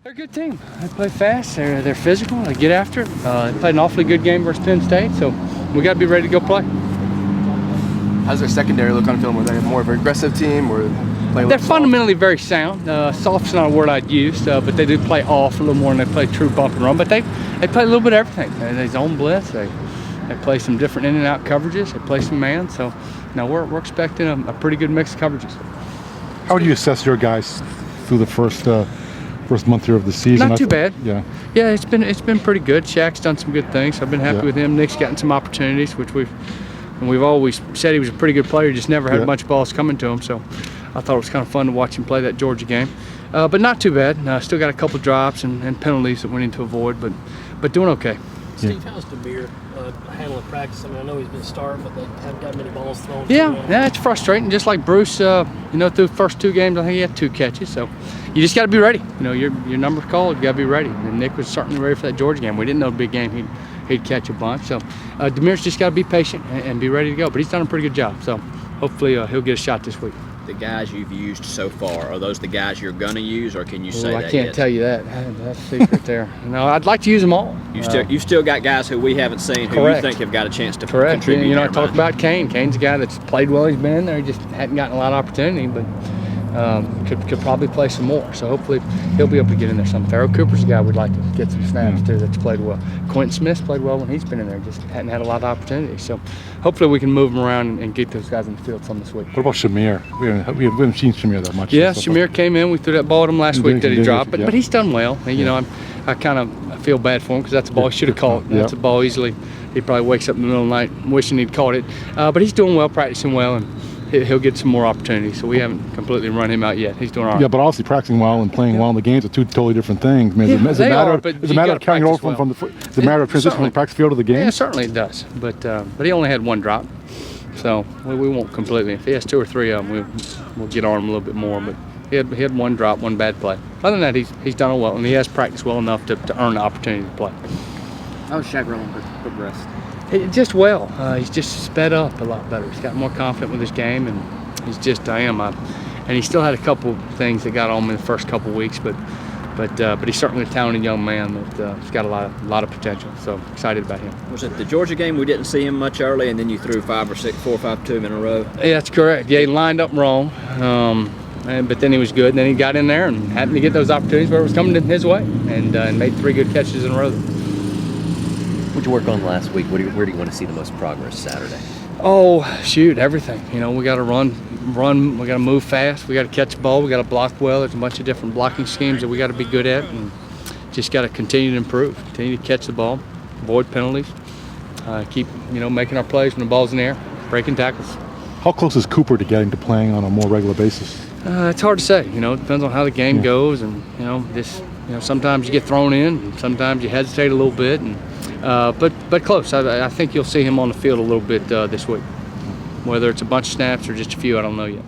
They're a good team. They play fast. They're physical. They get after it. They played an awfully good game versus Penn State, so we got to be ready to go play. How's their secondary look on film? Are they more of an aggressive team, or play? They're fundamentally very sound. Soft's not a word I'd use, but they do play off a little more than they play true bump and run. But they play a little bit of everything. They zone blitz. They play some different in and out coverages. They play some man. So now we're expecting a pretty good mix of coverages. How would you assess your guys through the first month here of the season? Not too bad. Yeah. Yeah, it's been pretty good. Shaq's done some good things. I've been happy with him. Nick's gotten some opportunities, which we've always said he was a pretty good player. Just never had much balls coming to him. So I thought it was kind of fun to watch him play that Georgia game. But not too bad. Still got a couple drops and penalties that we need to avoid, but doing okay. Steve, how's DeMere handling practice? I mean, I know he's been starting, but they haven't got many balls thrown. Yeah, it's frustrating. Just like Bruce, through the first two games, I think he had 2 catches. So you just got to be ready. Your number's called. You got to be ready. And Nick was certainly ready for that Georgia game. We didn't know the big game he'd catch a bunch. So DeMere's just got to be patient and be ready to go. But he's done a pretty good job. So hopefully he'll get a shot this week. The guys you've used so far, are those the guys you're going to use, or can you say that I can't yet? tell you that. That's a secret there. No, I'd like to use them all. You've still got guys who we haven't seen who you think have got a chance to contribute. I talked about Kane. Kane's a guy that's played well. He's been in there. He just hadn't gotten a lot of opportunity, but could probably play some more. So hopefully he'll be able to get in there some. Farrell Cooper's a guy we'd like to get some snaps too that's played well. Quentin Smith's played well when he's been in there. Just hadn't had a lot of opportunities. So hopefully we can move them around and get those guys in the field some this week. What about Shamir? We haven't seen Shamir that much. Yeah, Shamir came in. We threw that ball at him last week that he dropped, but he's done well. And, I kind of feel bad for him because that's a ball he should have caught. That's a ball easily. He probably wakes up in the middle of the night wishing he'd caught it. But he's doing well, practicing well, and he'll get some more opportunities. So we haven't completely run him out yet. He's doing all right. Yeah, but obviously practicing well and playing well in the games are 2 totally different things. I mean, is it a matter of carrying over from is it a matter of transitioning from the practice field to the game? Yeah, certainly it does. But he only had 1 drop, so we won't completely. If he has 2 or 3 of them, we'll get on him a little bit more. But he had 1 drop, 1 bad play. Other than that, he's done well, and he has practiced well enough to earn the opportunity to play. How's Shaq progressed? Just well. He's just sped up a lot better. He's got more confident with his game, and he's just and he still had a couple things that got on him in the first couple weeks, but he's certainly a talented young man that's got a lot of potential. So excited about him. Was it the Georgia game we didn't see him much early, and then you threw 5 or 6, 4 or 5 to him in a row? Yeah, that's correct. Yeah, he lined up wrong, but then he was good. And then he got in there and happened to get those opportunities where it was coming his way, and made 3 good catches in a row. What'd you work on last week? Where do you want to see the most progress Saturday? Oh, shoot, everything. We got to run. We got to move fast. We got to catch the ball. We got to block well. There's a bunch of different blocking schemes that we got to be good at, and just got to continue to improve. Continue to catch the ball, avoid penalties, keep making our plays when the ball's in the air, breaking tackles. How close is Cooper to getting to playing on a more regular basis? It's hard to say. It depends on how the game goes, and sometimes you get thrown in, and sometimes you hesitate a little bit, and but close. I think you'll see him on the field a little bit this week. Whether it's a bunch of snaps or just a few, I don't know yet.